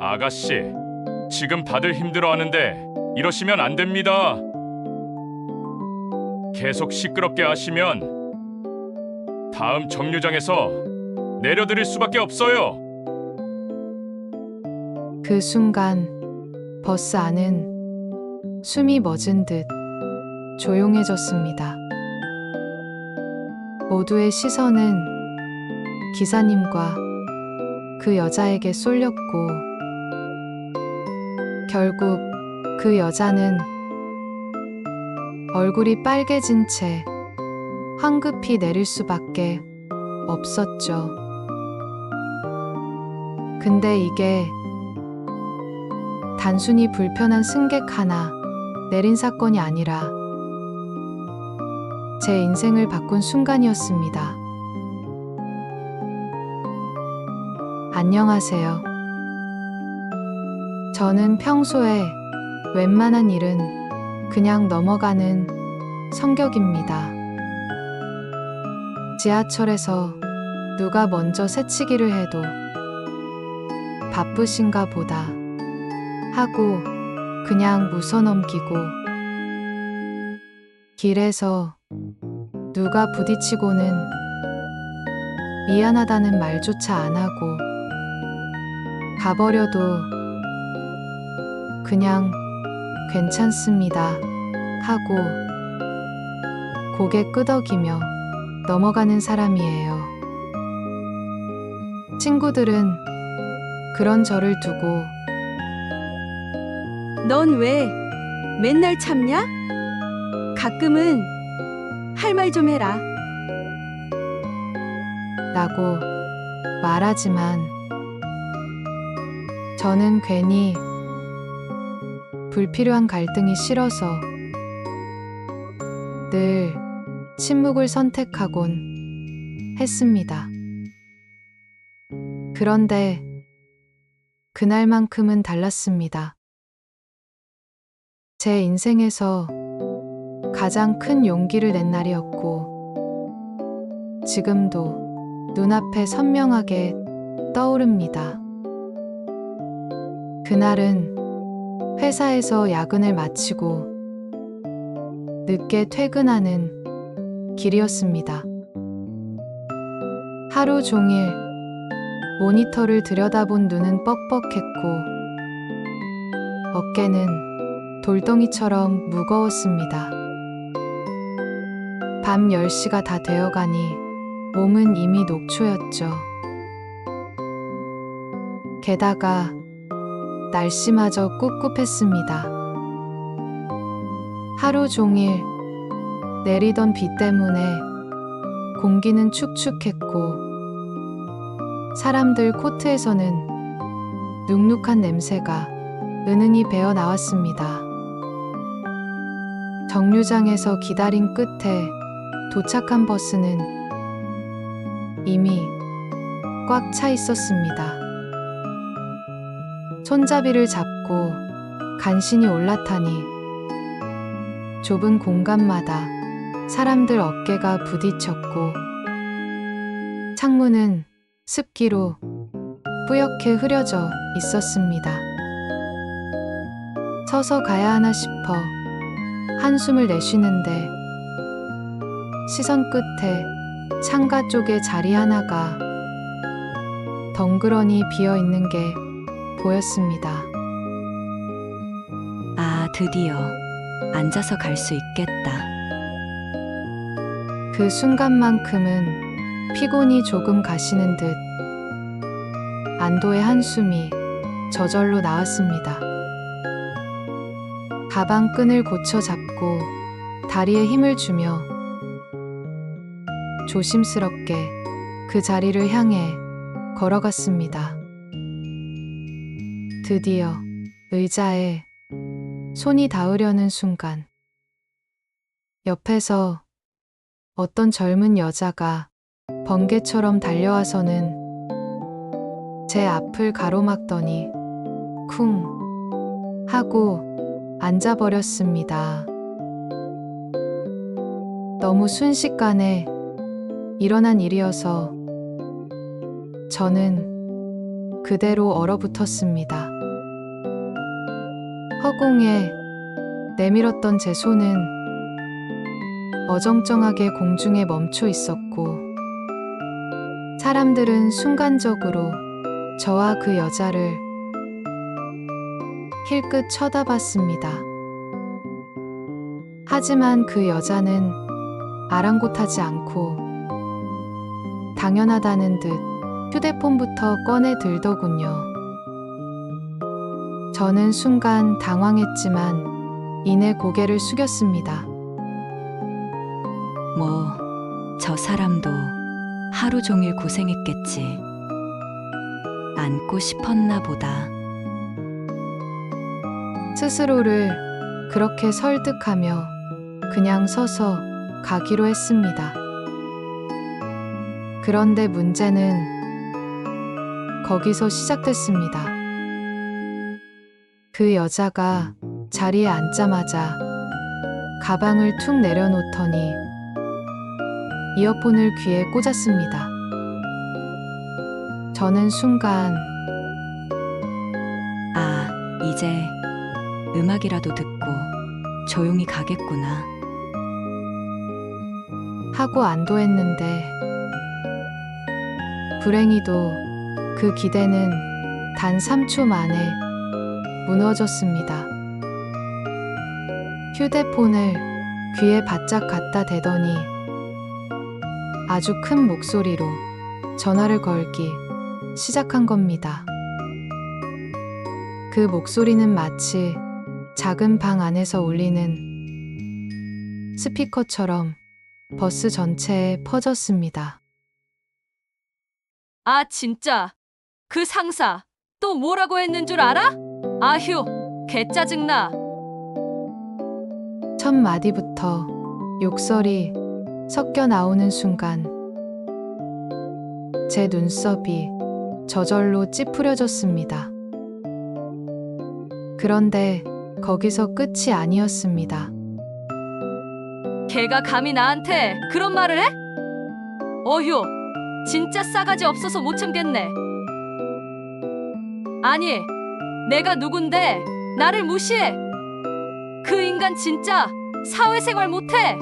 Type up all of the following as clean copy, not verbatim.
아가씨, 지금 다들 힘들어하는데 이러시면 안 됩니다. 계속 시끄럽게 하시면 다음 정류장에서 내려드릴 수밖에 없어요. 그 순간 버스 안은 숨이 멎은 듯 조용해졌습니다. 모두의 시선은 기사님과 그 여자에게 쏠렸고, 결국 그 여자는 얼굴이 빨개진 채 황급히 내릴 수밖에 없었죠. 근데 이게 단순히 불편한 승객 하나 내린 사건이 아니라 제 인생을 바꾼 순간이었습니다. 안녕하세요. 저는 평소에 웬만한 일은 그냥 넘어가는 성격입니다. 지하철에서 누가 먼저 새치기를 해도 바쁘신가 보다 하고 그냥 웃어넘기고, 길에서 누가 부딪히고는 미안하다는 말조차 안 하고, 가버려도 그냥 괜찮습니다 하고 고개 끄덕이며 넘어가는 사람이에요. 친구들은 그런 저를 두고 넌 왜 맨날 참냐? 가끔은 할 말 좀 해라. 라고 말하지만, 저는 괜히 불필요한 갈등이 싫어서 늘 침묵을 선택하곤 했습니다. 그런데 그날만큼은 달랐습니다. 제 인생에서 가장 큰 용기를 낸 날이었고, 지금도 눈앞에 선명하게 떠오릅니다. 그날은 회사에서 야근을 마치고 늦게 퇴근하는 길이었습니다. 하루 종일 모니터를 들여다본 눈은 뻑뻑했고 어깨는 돌덩이처럼 무거웠습니다. 밤 10시가 다 되어가니 몸은 이미 녹초였죠. 게다가 날씨마저 꿉꿉했습니다. 하루 종일 내리던 비 때문에 공기는 축축했고, 사람들 코트에서는 눅눅한 냄새가 은은히 배어 나왔습니다. 정류장에서 기다린 끝에 도착한 버스는 이미 꽉 차 있었습니다. 손잡이를 잡고 간신히 올라타니 좁은 공간마다 사람들 어깨가 부딪혔고, 창문은 습기로 뿌옇게 흐려져 있었습니다. 서서 가야 하나 싶어 한숨을 내쉬는데, 시선 끝에 창가 쪽에 자리 하나가 덩그러니 비어 있는 게 보였습니다. 아, 드디어 앉아서 갈 수 있겠다. 그 순간만큼은 피곤이 조금 가시는 듯 안도의 한숨이 저절로 나왔습니다. 가방 끈을 고쳐 잡고 다리에 힘을 주며 조심스럽게 그 자리를 향해 걸어갔습니다. 드디어 의자에 손이 닿으려는 순간, 옆에서 어떤 젊은 여자가 번개처럼 달려와서는 제 앞을 가로막더니 쿵 하고 앉아버렸습니다. 너무 순식간에 일어난 일이어서 저는 그대로 얼어붙었습니다. 허공에 내밀었던 제 손은 어정쩡하게 공중에 멈춰 있었고, 사람들은 순간적으로 저와 그 여자를 힐끗 쳐다봤습니다. 하지만 그 여자는 아랑곳하지 않고 당연하다는 듯 휴대폰부터 꺼내 들더군요. 저는 순간 당황했지만 이내 고개를 숙였습니다. 저 사람도 하루 종일 고생했겠지. 안고 싶었나 보다. 스스로를 그렇게 설득하며 그냥 서서 가기로 했습니다. 그런데 문제는 거기서 시작됐습니다. 그 여자가 자리에 앉자마자 가방을 툭 내려놓더니 이어폰을 귀에 꽂았습니다. 저는 순간 이제 음악이라도 듣고 조용히 가겠구나 하고 안도했는데, 불행히도 그 기대는 단 3초 만에 무너졌습니다. 휴대폰을 귀에 바짝 갖다 대더니 아주 큰 목소리로 전화를 걸기 시작한 겁니다. 그 목소리는 마치 작은 방 안에서 울리는 스피커처럼 버스 전체에 퍼졌습니다. 아, 진짜. 그 상사 또 뭐라고 했는 줄 알아? 아휴, 개 짜증나. 첫 마디부터 욕설이 섞여 나오는 순간 제 눈썹이 저절로 찌푸려졌습니다. 그런데 거기서 끝이 아니었습니다. 걔가 감히 나한테 그런 말을 해? 어휴, 진짜 싸가지 없어서 못 참겠네. 아니, 내가 누군데 나를 무시해? 그 인간 진짜 사회생활 못해?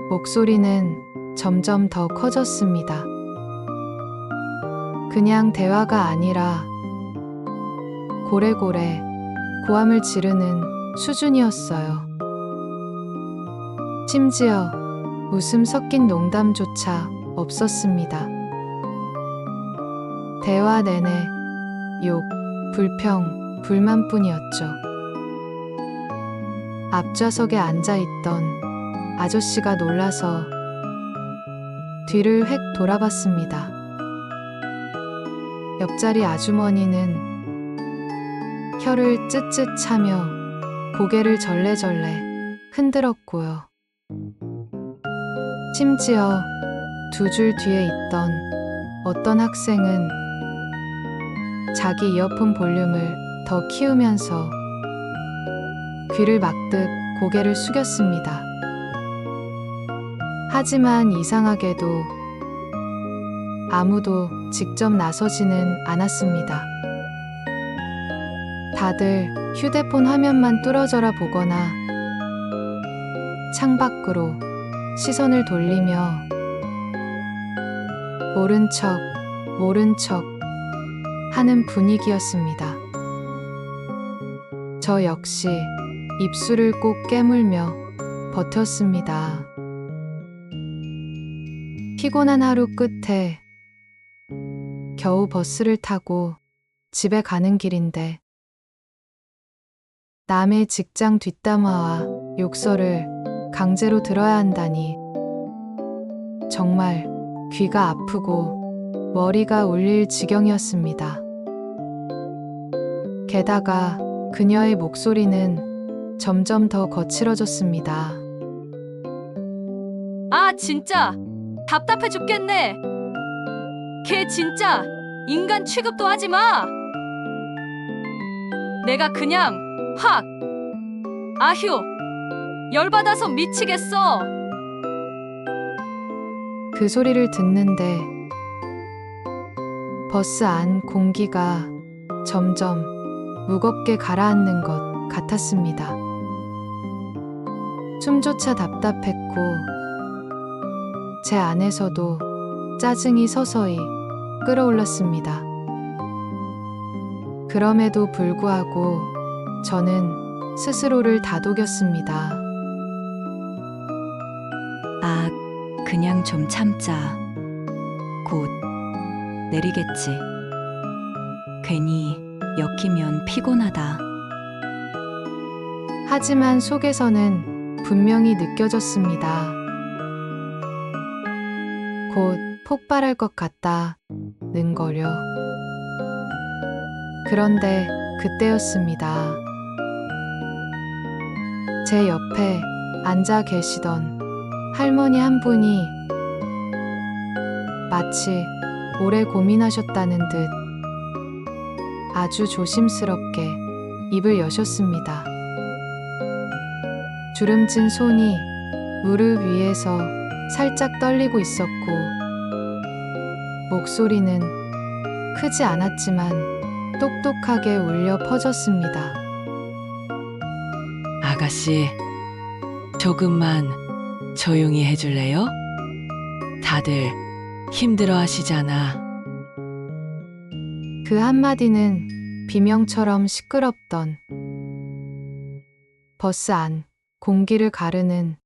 목소리는 점점 더 커졌습니다. 그냥 대화가 아니라 고래고래 고함을 지르는 수준이었어요. 심지어 웃음 섞인 농담조차 없었습니다. 대화 내내 욕, 불평, 불만뿐이었죠. 앞좌석에 앉아있던 아저씨가 놀라서 뒤를 획 돌아봤습니다. 옆자리 아주머니는 혀를 쯧쯧 차며 고개를 절레절레 흔들었고요. 심지어 두 줄 뒤에 있던 어떤 학생은 자기 이어폰 볼륨을 더 키우면서 귀를 막듯 고개를 숙였습니다. 하지만 이상하게도 아무도 직접 나서지는 않았습니다. 다들 휴대폰 화면만 뚫어져라 보거나 창밖으로 시선을 돌리며 모른 척 하는 분위기였습니다. 저 역시 입술을 꼭 깨물며 버텼습니다. 피곤한 하루 끝에 겨우 버스를 타고 집에 가는 길인데 남의 직장 뒷담화와 욕설을 강제로 들어야 한다니 정말 귀가 아프고 머리가 울릴 지경이었습니다. 게다가 그녀의 목소리는 점점 더 거칠어졌습니다. 아, 진짜 답답해 죽겠네. 걔 진짜 인간 취급도 하지 마. 내가 그냥 확 아휴 열받아서 미치겠어. 그 소리를 듣는데 버스 안 공기가 점점 무겁게 가라앉는 것 같았습니다. 숨조차 답답했고 제 안에서도 짜증이 서서히 끓어올랐습니다. 그럼에도 불구하고 저는 스스로를 다독였습니다. 아, 그냥 좀 참자. 곧 내리겠지. 괜히 엮이면 피곤하다. 하지만 속에서는 분명히 느껴졌습니다. 곧 폭발할 것 같다는 거려. 그런데 그때였습니다. 제 옆에 앉아 계시던 할머니 한 분이 마치 오래 고민하셨다는 듯 아주 조심스럽게 입을 여셨습니다. 주름진 손이 무릎 위에서 살짝 떨리고 있었고 목소리는 크지 않았지만 똑똑하게 울려 퍼졌습니다. 아가씨, 조금만 조용히 해줄래요? 다들 힘들어 하시잖아. 그 한마디는 비명처럼 시끄럽던 버스 안 공기를 가르는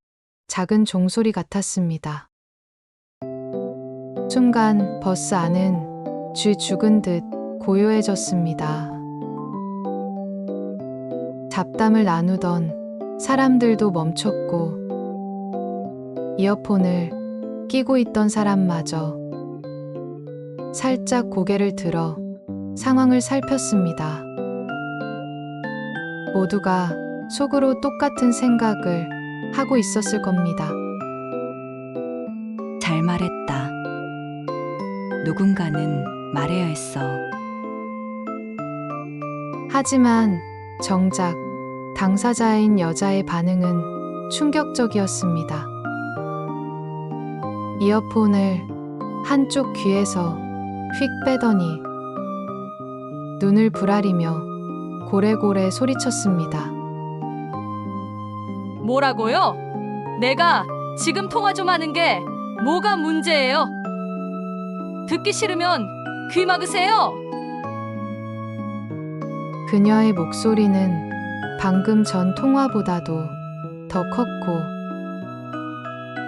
작은 종소리 같았습니다. 순간 버스 안은 쥐 죽은 듯 고요해졌습니다. 잡담을 나누던 사람들도 멈췄고 이어폰을 끼고 있던 사람마저 살짝 고개를 들어 상황을 살폈습니다. 모두가 속으로 똑같은 생각을 하고 있었을 겁니다. 잘 말했다. 누군가는 말해야 했어. 하지만 정작 당사자인 여자의 반응은 충격적이었습니다. 이어폰을 한쪽 귀에서 휙 빼더니 눈을 부라리며 고래고래 소리쳤습니다. 뭐라고요? 내가 지금 통화 좀 하는 게 뭐가 문제예요? 듣기 싫으면 귀 막으세요. 그녀의 목소리는 방금 전 통화보다도 더 컸고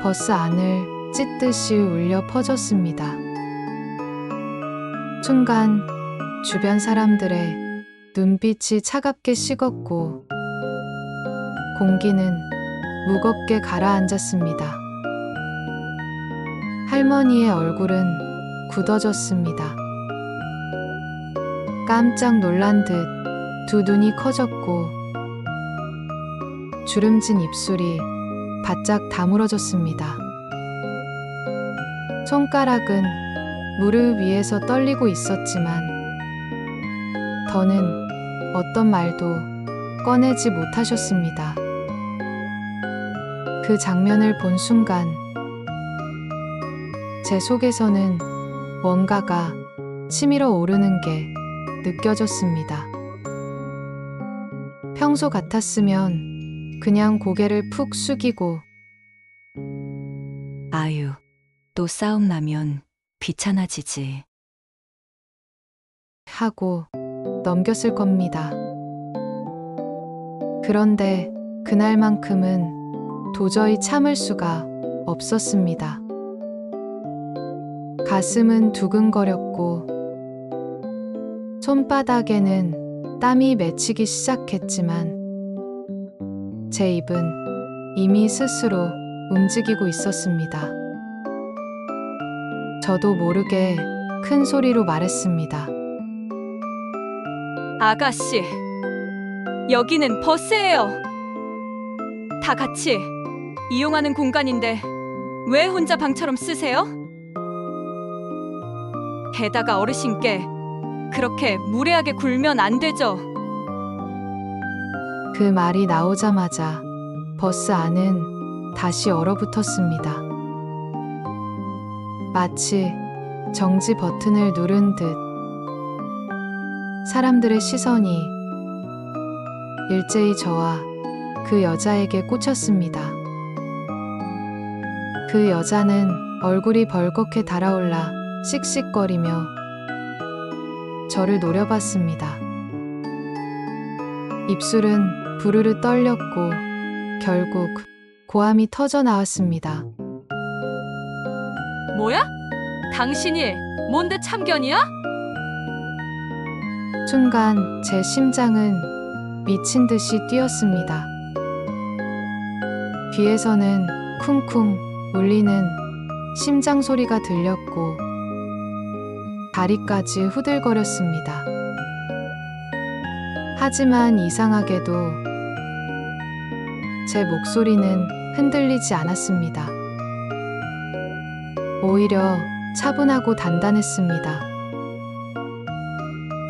버스 안을 찢듯이 울려 퍼졌습니다. 순간 주변 사람들의 눈빛이 차갑게 식었고 공기는 무겁게 가라앉았습니다. 할머니의 얼굴은 굳어졌습니다. 깜짝 놀란 듯 두 눈이 커졌고 주름진 입술이 바짝 다물어졌습니다. 손가락은 무릎 위에서 떨리고 있었지만 더는 어떤 말도 꺼내지 못하셨습니다. 그 장면을 본 순간 제 속에서는 뭔가가 치밀어 오르는 게 느껴졌습니다. 평소 같았으면 그냥 고개를 푹 숙이고 아유, 또 싸움 나면 귀찮아지지. 하고 넘겼을 겁니다. 그런데 그날만큼은 도저히 참을 수가 없었습니다. 가슴은 두근거렸고 손바닥에는 땀이 맺히기 시작했지만 제 입은 이미 스스로 움직이고 있었습니다. 저도 모르게 큰 소리로 말했습니다. 아가씨, 여기는 버스예요. 다 같이 이용하는 공간인데 왜 혼자 방처럼 쓰세요? 게다가 어르신께 그렇게 무례하게 굴면 안 되죠. 그 말이 나오자마자 버스 안은 다시 얼어붙었습니다. 마치 정지 버튼을 누른 듯 사람들의 시선이 일제히 저와 그 여자에게 꽂혔습니다. 그 여자는 얼굴이 벌겋게 달아올라 씩씩거리며 저를 노려봤습니다. 입술은 부르르 떨렸고 결국 고함이 터져 나왔습니다. 뭐야? 당신이 뭔데 참견이야? 순간 제 심장은 미친 듯이 뛰었습니다. 귀에서는 쿵쿵 울리는 심장 소리가 들렸고 다리까지 후들거렸습니다. 하지만 이상하게도 제 목소리는 흔들리지 않았습니다. 오히려 차분하고 단단했습니다.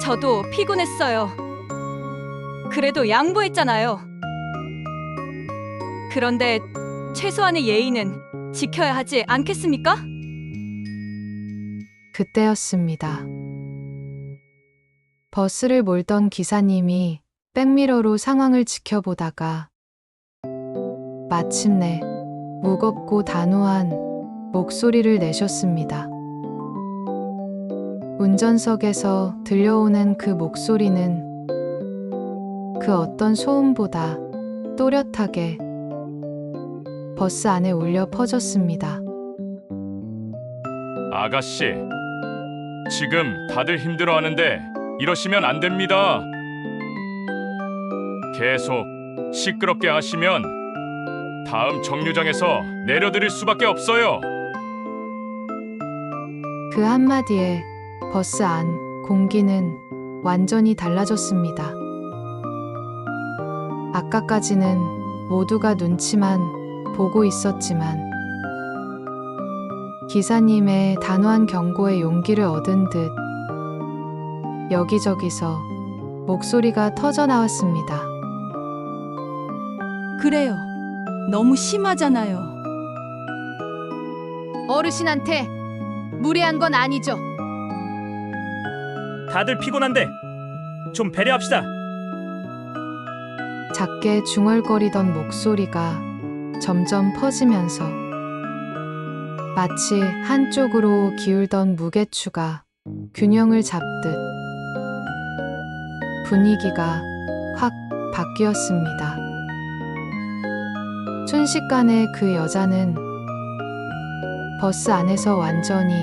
저도 피곤했어요. 그래도 양보했잖아요. 그런데 최소한의 예의는 지켜야 하지 않겠습니까? 그때였습니다. 버스를 몰던 기사님이 백미러로 상황을 지켜보다가 마침내 무겁고 단호한 목소리를 내셨습니다. 운전석에서 들려오는 그 목소리는 그 어떤 소음보다 또렷하게 버스 안에 울려 퍼졌습니다. 아가씨, 지금 다들 힘들어하는데 이러시면 안 됩니다. 계속 시끄럽게 하시면 다음 정류장에서 내려드릴 수밖에 없어요. 그 한마디에 버스 안 공기는 완전히 달라졌습니다. 아까까지는 모두가 눈치만 보고 있었지만 기사님의 단호한 경고에 용기를 얻은 듯 여기저기서 목소리가 터져 나왔습니다. 그래요. 너무 심하잖아요. 어르신한테 무례한 건 아니죠. 다들 피곤한데 좀 배려합시다. 작게 중얼거리던 목소리가 점점 퍼지면서 마치 한쪽으로 기울던 무게추가 균형을 잡듯 분위기가 확 바뀌었습니다. 순식간에 그 여자는 버스 안에서 완전히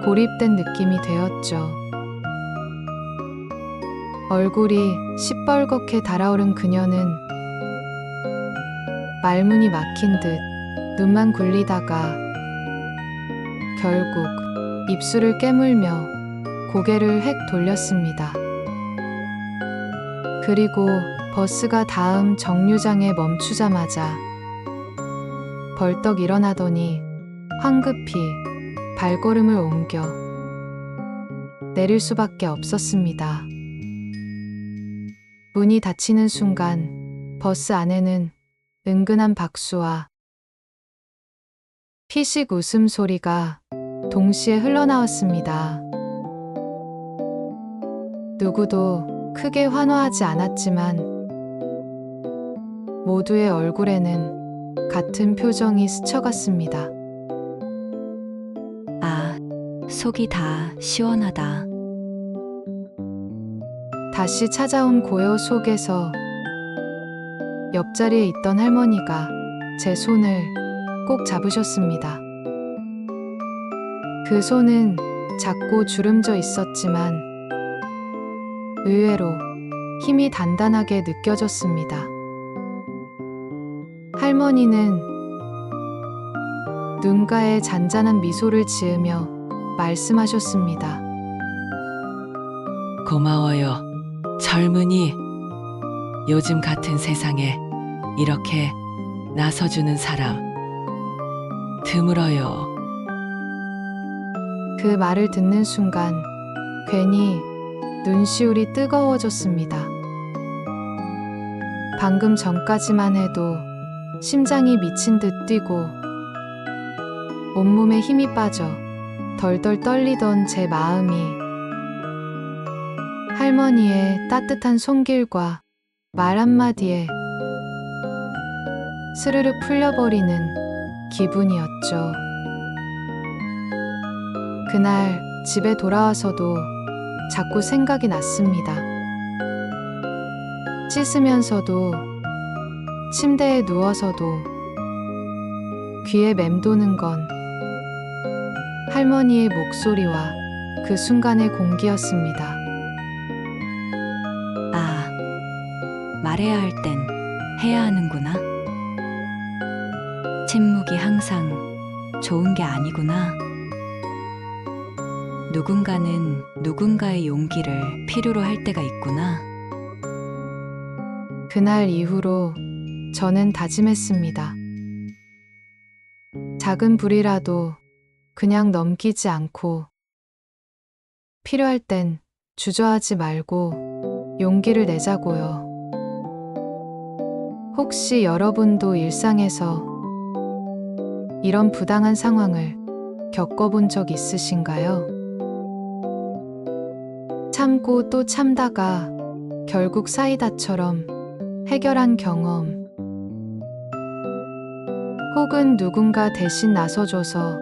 고립된 느낌이 되었죠. 얼굴이 시뻘겋게 달아오른 그녀는 말문이 막힌 듯 눈만 굴리다가 결국 입술을 깨물며 고개를 획 돌렸습니다. 그리고 버스가 다음 정류장에 멈추자마자 벌떡 일어나더니 황급히 발걸음을 옮겨 내릴 수밖에 없었습니다. 문이 닫히는 순간 버스 안에는 은근한 박수와 피식 웃음소리가 동시에 흘러나왔습니다. 누구도 크게 환호하지 않았지만 모두의 얼굴에는 같은 표정이 스쳐갔습니다. 아, 속이 다 시원하다. 다시 찾아온 고요 속에서 옆자리에 있던 할머니가 제 손을 꼭 잡으셨습니다. 그 손은 작고 주름져 있었지만 의외로 힘이 단단하게 느껴졌습니다. 할머니는 눈가에 잔잔한 미소를 지으며 말씀하셨습니다. 고마워요. 젊은이, 요즘 같은 세상에 이렇게 나서주는 사람 드물어요. 그 말을 듣는 순간 괜히 눈시울이 뜨거워졌습니다. 방금 전까지만 해도 심장이 미친 듯 뛰고 온몸에 힘이 빠져 덜덜 떨리던 제 마음이 할머니의 따뜻한 손길과 말 한마디에 스르르 풀려버리는 기분이었죠. 그날 집에 돌아와서도 자꾸 생각이 났습니다. 씻으면서도 침대에 누워서도 귀에 맴도는 건 할머니의 목소리와 그 순간의 공기였습니다. 아, 말해야 할 땐 해야 하는구나. 침묵이 항상 좋은 게 아니구나. 누군가는 누군가의 용기를 필요로 할 때가 있구나. 그날 이후로 저는 다짐했습니다. 작은 불이라도 그냥 넘기지 않고 필요할 땐 주저하지 말고 용기를 내자고요. 혹시 여러분도 일상에서 이런 부당한 상황을 겪어본 적 있으신가요? 참고 또 참다가 결국 사이다처럼 해결한 경험, 혹은 누군가 대신 나서줘서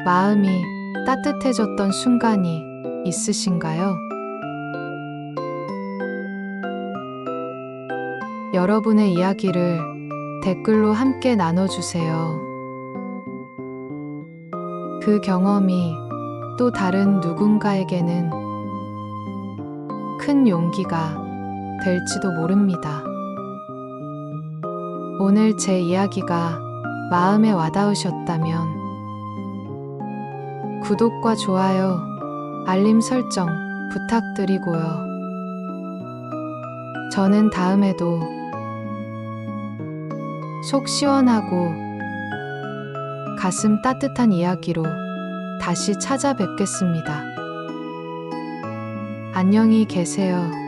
마음이 따뜻해졌던 순간이 있으신가요? 여러분의 이야기를 댓글로 함께 나눠주세요. 그 경험이 또 다른 누군가에게는 큰 용기가 될지도 모릅니다. 오늘 제 이야기가 마음에 와닿으셨다면 구독과 좋아요, 알림 설정 부탁드리고요. 저는 다음에도 속 시원하고 가슴 따뜻한 이야기로 다시 찾아뵙겠습니다. 안녕히 계세요.